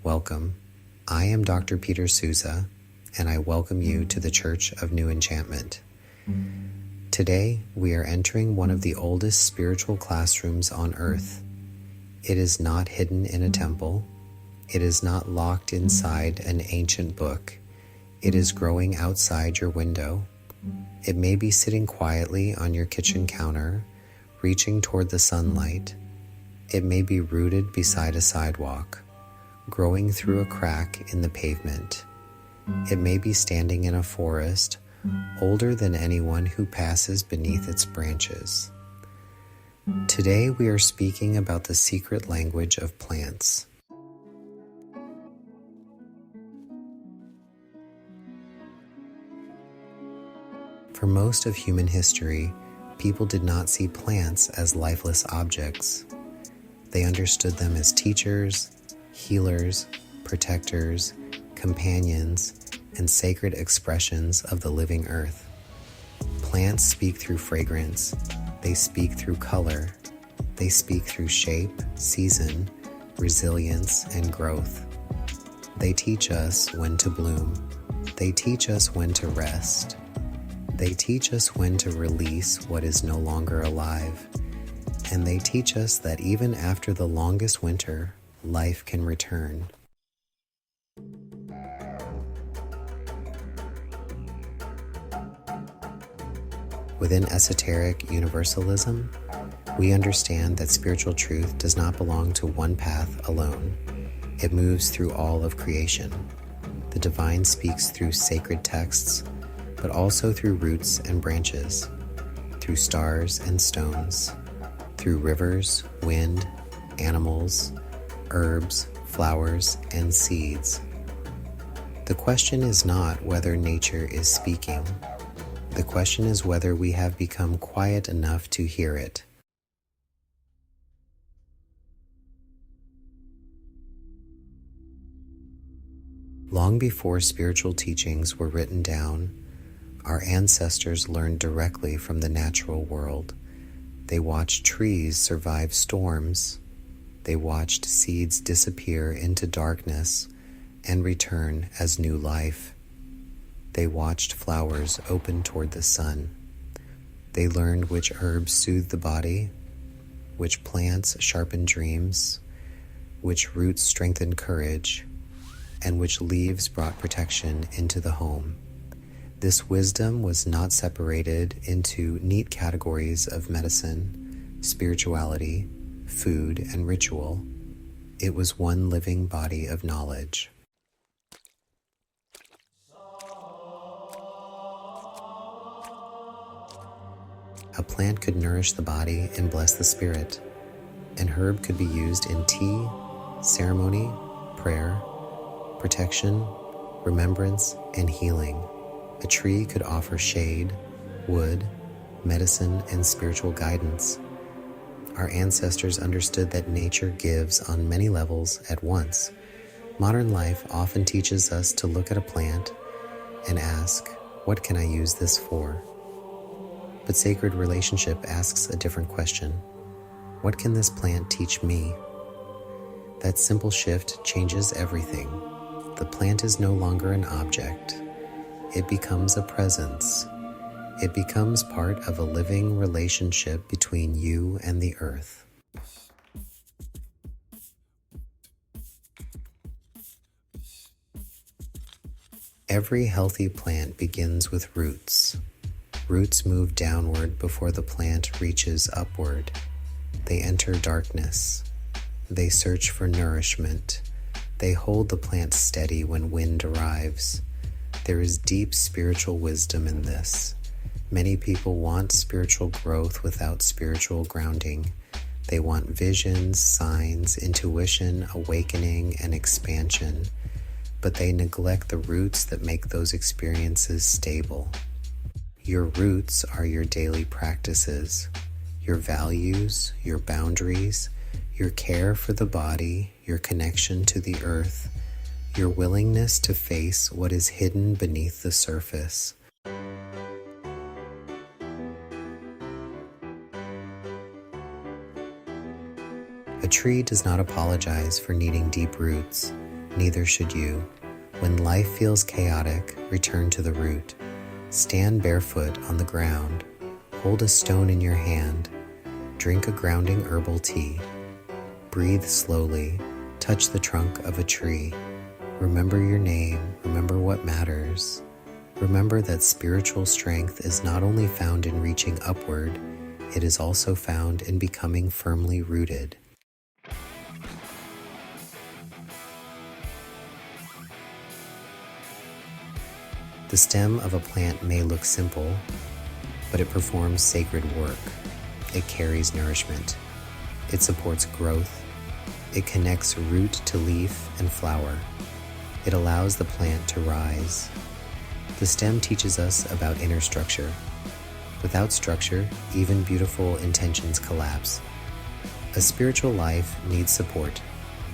Welcome. I am Dr. Peter Sousa, and I welcome you to the Church of New Enchantment. Today, we are entering one of the oldest spiritual classrooms on earth. It is not hidden in a temple. It is not locked inside an ancient book. It is growing outside your window. It may be sitting quietly on your kitchen counter, reaching toward the sunlight. It may be rooted beside a sidewalk, growing through a crack in the pavement. It may be standing in a forest, older than anyone who passes beneath its branches. Today we are speaking about the secret language of plants. For most of human history, people did not see plants as lifeless objects. They understood them as teachers, healers, protectors, companions, and sacred expressions of the living earth. Plants speak through fragrance. They speak through color. They speak through shape, season, resilience, and growth. They teach us when to bloom. They teach us when to rest. They teach us when to release what is no longer alive. And they teach us that even after the longest winter, life can return. Within esoteric universalism, we understand that spiritual truth does not belong to one path alone. It moves through all of creation. The divine speaks through sacred texts, but also through roots and branches, through stars and stones, through rivers, wind, animals, herbs, flowers, and seeds. The question is not whether nature is speaking. The question is whether we have become quiet enough to hear it. Long before spiritual teachings were written down, our ancestors learned directly from the natural world. They watched trees survive storms. They watched seeds disappear into darkness and return as new life. They watched flowers open toward the sun. They learned which herbs soothe the body, which plants sharpen dreams, which roots strengthen courage, and which leaves brought protection into the home. This wisdom was not separated into neat categories of medicine, spirituality, food, and ritual. It was one living body of knowledge. A plant could nourish the body and bless the spirit. An herb could be used in tea, ceremony, prayer, protection, remembrance, and healing. A tree could offer shade, wood, medicine, and spiritual guidance. Our ancestors understood that nature gives on many levels at once. Modern life often teaches us to look at a plant and ask, what can I use this for? But sacred relationship asks a different question. What can this plant teach me? That simple shift changes everything. The plant is no longer an object. It becomes a presence. It becomes part of a living relationship between you and the earth. Every healthy plant begins with roots. Roots move downward before the plant reaches upward. They enter darkness. They search for nourishment. They hold the plant steady when wind arrives. There is deep spiritual wisdom in this. Many people want spiritual growth without spiritual grounding. They want visions, signs, intuition, awakening, and expansion, but they neglect the roots that make those experiences stable. Your roots are your daily practices, your values, your boundaries, your care for the body, your connection to the earth, your willingness to face what is hidden beneath the surface. A tree does not apologize for needing deep roots, neither should you. When life feels chaotic, return to the root. Stand barefoot on the ground. Hold a stone in your hand. Drink a grounding herbal tea. Breathe slowly. Touch the trunk of a tree. Remember your name. Remember what matters. Remember that spiritual strength is not only found in reaching upward, it is also found in becoming firmly rooted. The stem of a plant may look simple, but it performs sacred work. It carries nourishment. It supports growth. It connects root to leaf and flower. It allows the plant to rise. The stem teaches us about inner structure. Without structure, even beautiful intentions collapse. A spiritual life needs support.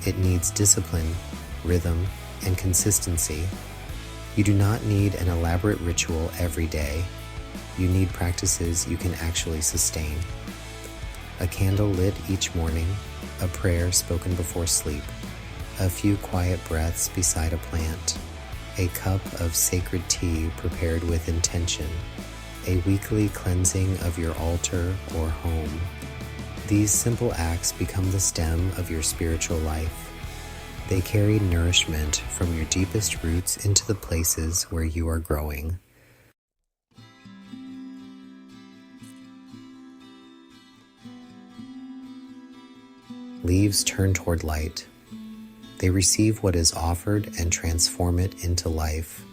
It needs discipline, rhythm, and consistency. You do not need an elaborate ritual every day. You need practices you can actually sustain. A candle lit each morning, a prayer spoken before sleep, a few quiet breaths beside a plant, a cup of sacred tea prepared with intention, a weekly cleansing of your altar or home. These simple acts become the stem of your spiritual life. They carry nourishment from your deepest roots into the places where you are growing. Leaves turn toward light. They receive what is offered and transform it into life.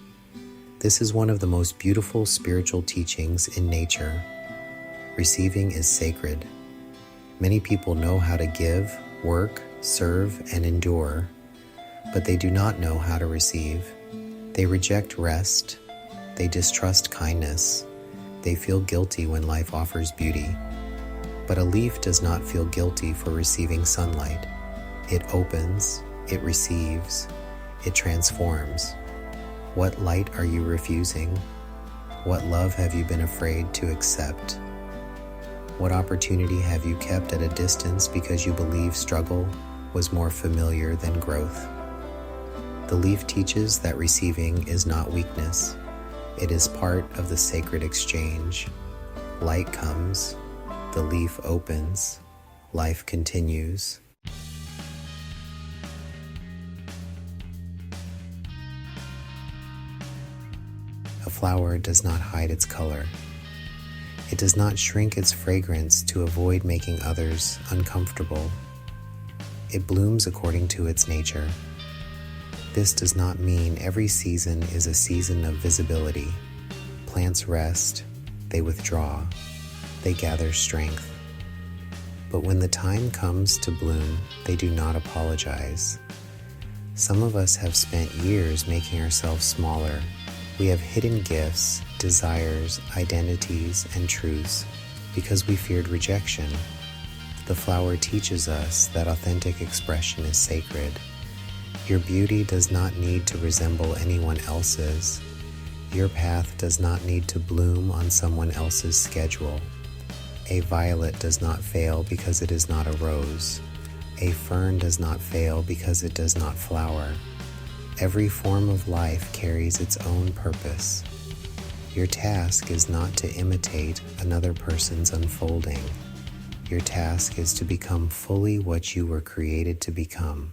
This is one of the most beautiful spiritual teachings in nature. Receiving is sacred. Many people know how to give, work, serve, and endure, but they do not know how to receive. They reject rest. They distrust kindness. They feel guilty when life offers beauty. But a leaf does not feel guilty for receiving sunlight. It opens, it receives, it transforms. What light are you refusing? What love have you been afraid to accept? What opportunity have you kept at a distance because you believe struggle was more familiar than growth? The leaf teaches that receiving is not weakness. It is part of the sacred exchange. Light comes, the leaf opens, life continues. A flower does not hide its color. It does not shrink its fragrance to avoid making others uncomfortable. It blooms according to its nature. This does not mean every season is a season of visibility. Plants rest, they withdraw, they gather strength. But when the time comes to bloom, they do not apologize. Some of us have spent years making ourselves smaller. We have hidden gifts, desires, identities, and truths because we feared rejection. The flower teaches us that authentic expression is sacred. Your beauty does not need to resemble anyone else's. Your path does not need to bloom on someone else's schedule. A violet does not fail because it is not a rose. A fern does not fail because it does not flower. Every form of life carries its own purpose. Your task is not to imitate another person's unfolding. Your task is to become fully what you were created to become.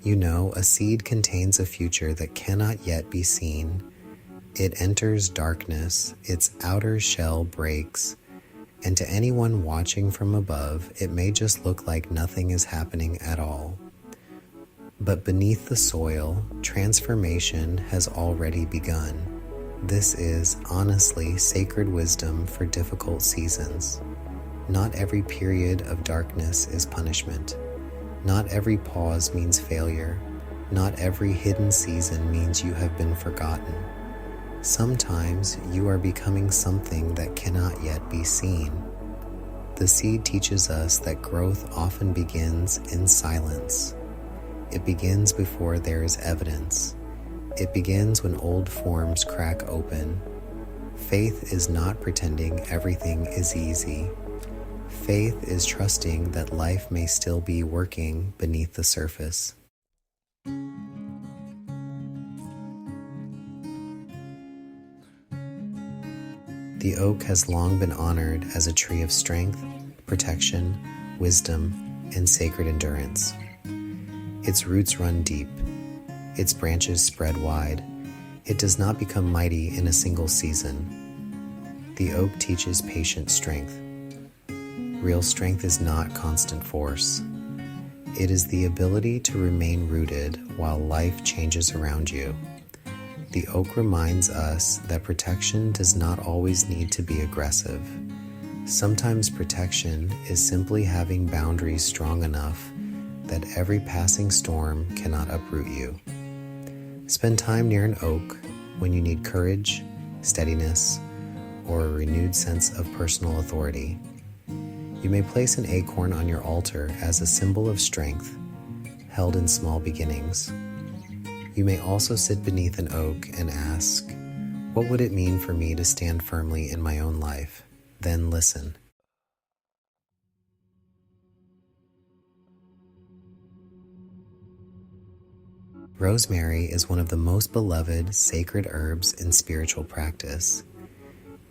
You know, a seed contains a future that cannot yet be seen. It enters darkness, its outer shell breaks, and to anyone watching from above, it may just look like nothing is happening at all. But beneath the soil, transformation has already begun. This is, honestly, sacred wisdom for difficult seasons. Not every period of darkness is punishment. Not every pause means failure. Not every hidden season means you have been forgotten. Sometimes you are becoming something that cannot yet be seen. The seed teaches us that growth often begins in silence. It begins before there is evidence. It begins when old forms crack open. Faith is not pretending everything is easy. Faith is trusting that life may still be working beneath the surface. The oak has long been honored as a tree of strength, protection, wisdom, and sacred endurance. Its roots run deep. Its branches spread wide. It does not become mighty in a single season. The oak teaches patient strength. Real strength is not constant force. It is the ability to remain rooted while life changes around you. The oak reminds us that protection does not always need to be aggressive. Sometimes protection is simply having boundaries strong enough that every passing storm cannot uproot you. Spend time near an oak when you need courage, steadiness, or a renewed sense of personal authority. You may place an acorn on your altar as a symbol of strength, held in small beginnings. You may also sit beneath an oak and ask, what would it mean for me to stand firmly in my own life? Then listen. Rosemary is one of the most beloved sacred herbs in spiritual practice.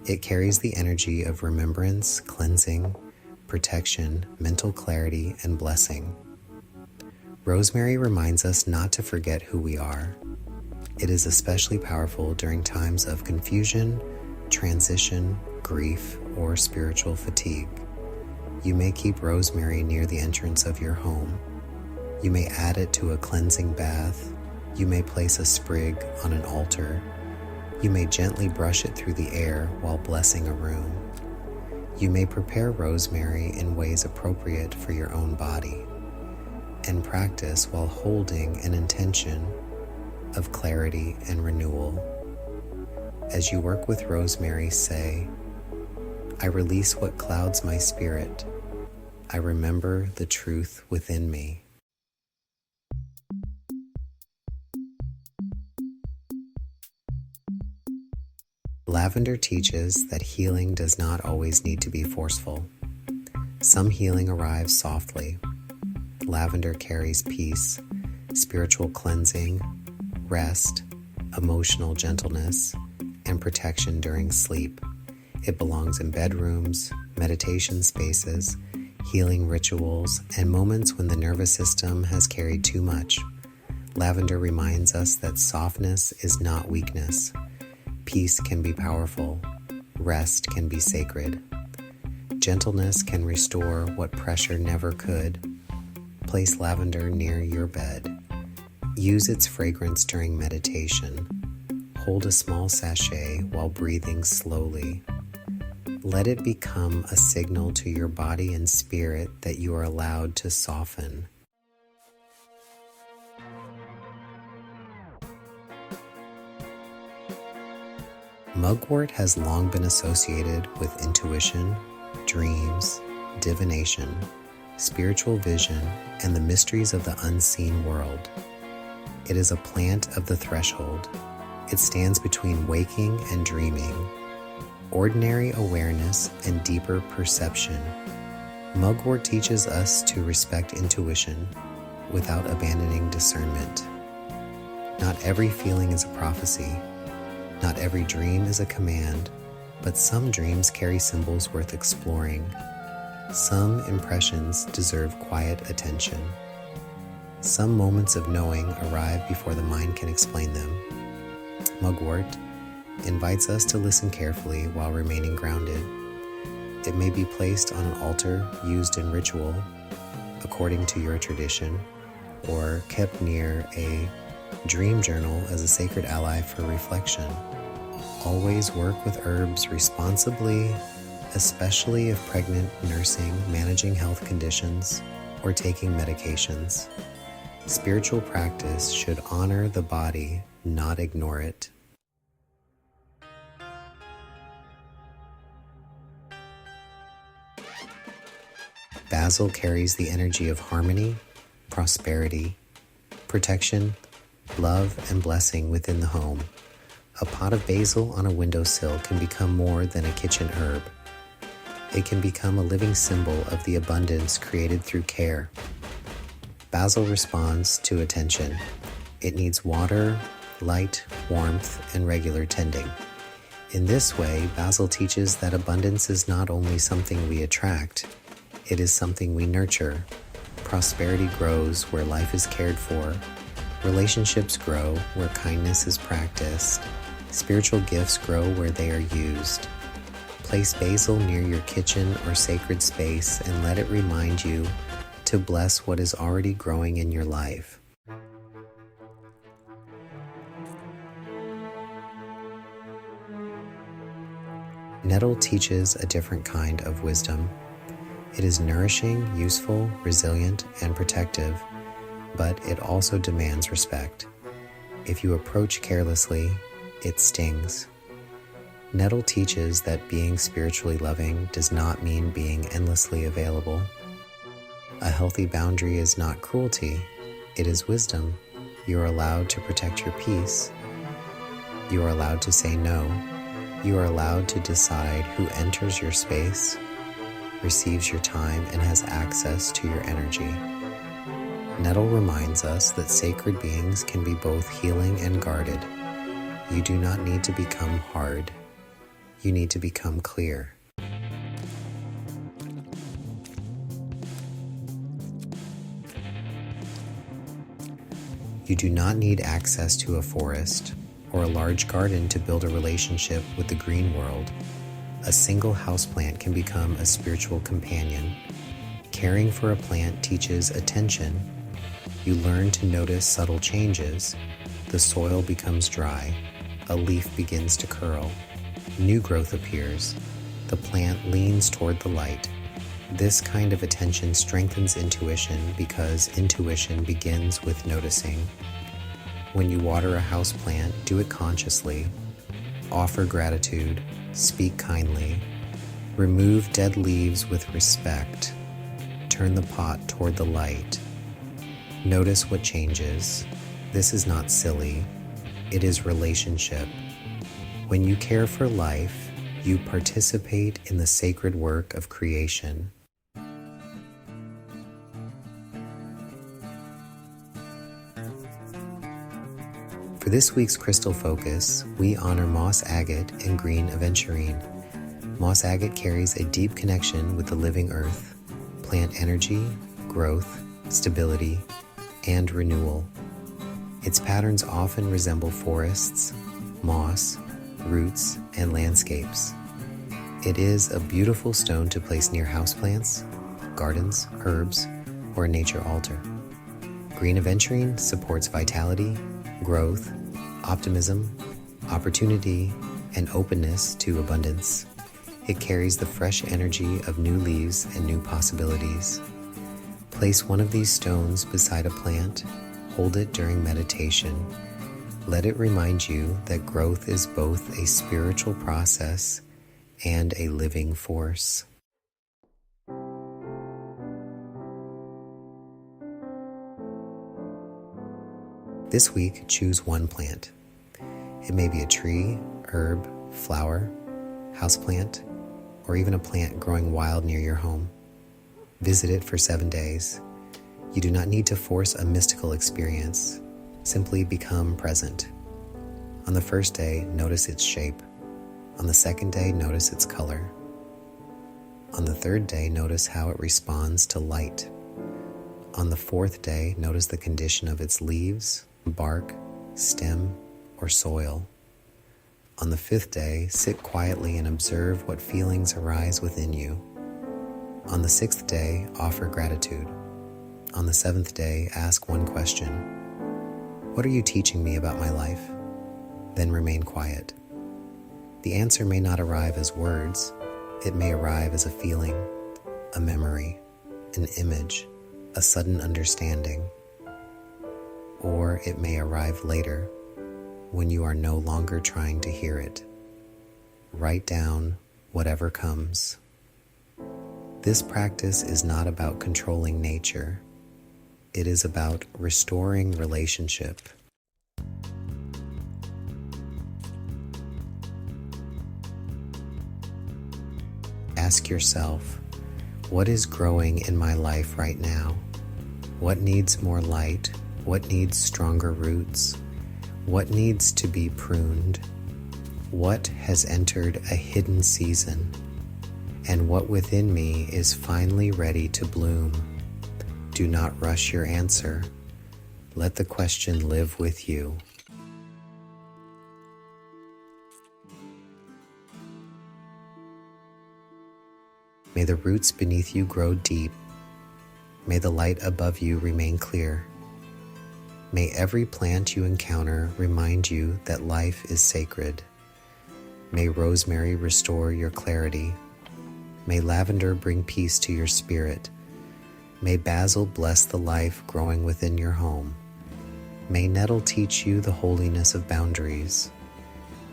It carries the energy of remembrance, cleansing, protection, mental clarity, and blessing. Rosemary reminds us not to forget who we are. It is especially powerful during times of confusion, transition, grief, or spiritual fatigue. You may keep rosemary near the entrance of your home. You may add it to a cleansing bath. You may place a sprig on an altar. You may gently brush it through the air while blessing a room. You may prepare rosemary in ways appropriate for your own body, and practice while holding an intention of clarity and renewal. As you work with rosemary, say, I release what clouds my spirit. I remember the truth within me. Lavender teaches that healing does not always need to be forceful. Some healing arrives softly. Lavender carries peace, spiritual cleansing, rest, emotional gentleness, and protection during sleep. It belongs in bedrooms, meditation spaces, healing rituals, and moments when the nervous system has carried too much. Lavender reminds us that softness is not weakness. Peace can be powerful. Rest can be sacred. Gentleness can restore what pressure never could. Place lavender near your bed. Use its fragrance during meditation. Hold a small sachet while breathing slowly. Let it become a signal to your body and spirit that you are allowed to soften. Mugwort has long been associated with intuition, dreams, divination, spiritual vision, and the mysteries of the unseen world. It is a plant of the threshold. It stands between waking and dreaming, ordinary awareness and deeper perception. Mugwort teaches us to respect intuition without abandoning discernment. Not every feeling is a prophecy. Not every dream is a command, but some dreams carry symbols worth exploring. Some impressions deserve quiet attention. Some moments of knowing arrive before the mind can explain them. Mugwort invites us to listen carefully while remaining grounded. It may be placed on an altar used in ritual, according to your tradition, or kept near a dream journal as a sacred ally for reflection. Always work with herbs responsibly, especially if pregnant, nursing, managing health conditions, or taking medications. Spiritual practice should honor the body, not ignore it. Basil carries the energy of harmony, prosperity, protection, love, and blessing within the home. A pot of basil on a windowsill can become more than a kitchen herb. It can become a living symbol of the abundance created through care. Basil responds to attention. It needs water, light, warmth, and regular tending. In this way, basil teaches that abundance is not only something we attract, it is something we nurture. Prosperity grows where life is cared for. Relationships grow where kindness is practiced. Spiritual gifts grow where they are used. Place basil near your kitchen or sacred space and let it remind you to bless what is already growing in your life. Nettle teaches a different kind of wisdom. It is nourishing, useful, resilient, and protective, but it also demands respect. If you approach carelessly, it stings. Nettle teaches that being spiritually loving does not mean being endlessly available. A healthy boundary is not cruelty, it is wisdom. You are allowed to protect your peace. You are allowed to say no. You are allowed to decide who enters your space, receives your time, and has access to your energy. Nettle reminds us that sacred beings can be both healing and guarded. You do not need to become hard. You need to become clear. You do not need access to a forest or a large garden to build a relationship with the green world. A single houseplant can become a spiritual companion. Caring for a plant teaches attention. You learn to notice subtle changes. The soil becomes dry. A leaf begins to curl. New growth appears. The plant leans toward the light. This kind of attention strengthens intuition because intuition begins with noticing. When you water a houseplant, do it consciously. Offer gratitude. Speak kindly. Remove dead leaves with respect. Turn the pot toward the light. Notice what changes. This is not silly. It is relationship. When you care for life, you participate in the sacred work of creation. For this week's crystal focus, we honor moss agate and green aventurine. Moss agate carries a deep connection with the living earth, plant energy, growth, stability, and renewal. Its patterns often resemble forests, moss, roots, and landscapes. It is a beautiful stone to place near houseplants, gardens, herbs, or a nature altar. Green aventurine supports vitality, growth, optimism, opportunity, and openness to abundance. It carries the fresh energy of new leaves and new possibilities. Place one of these stones beside a plant. Hold it during meditation. Let it remind you that growth is both a spiritual process and a living force. This week, choose one plant. It may be a tree, herb, flower, houseplant, or even a plant growing wild near your home. Visit it for 7 days. You do not need to force a mystical experience. Simply become present. On the first day, notice its shape. On the second day, notice its color. On the third day, notice how it responds to light. On the fourth day, notice the condition of its leaves, bark, stem, or soil. On the fifth day, sit quietly and observe what feelings arise within you. On the sixth day, offer gratitude. On the seventh day, ask one question. What are you teaching me about my life? Then remain quiet. The answer may not arrive as words. It may arrive as a feeling, a memory, an image, a sudden understanding. Or it may arrive later, when you are no longer trying to hear it. Write down whatever comes. This practice is not about controlling nature. It is about restoring relationship. Ask yourself, what is growing in my life right now? What needs more light? What needs stronger roots? What needs to be pruned? What has entered a hidden season? And what within me is finally ready to bloom? Do not rush your answer. Let the question live with you. May the roots beneath you grow deep. May the light above you remain clear. May every plant you encounter remind you that life is sacred. May rosemary restore your clarity. May lavender bring peace to your spirit. May basil bless the life growing within your home. May nettle teach you the holiness of boundaries.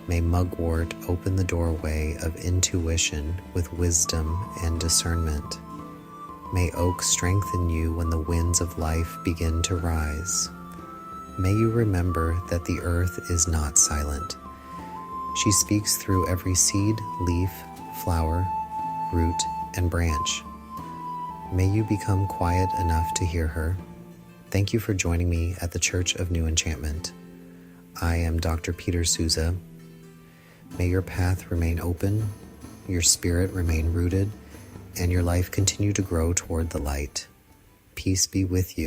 May mugwort open the doorway of intuition with wisdom and discernment. May oak strengthen you when the winds of life begin to rise. May you remember that the earth is not silent. She speaks through every seed, leaf, flower, root, and branch. May you become quiet enough to hear her. Thank you for joining me at the Church of New Enchantment. I am Dr. Peter Sousa. May your path remain open, your spirit remain rooted, and your life continue to grow toward the light. Peace be with you.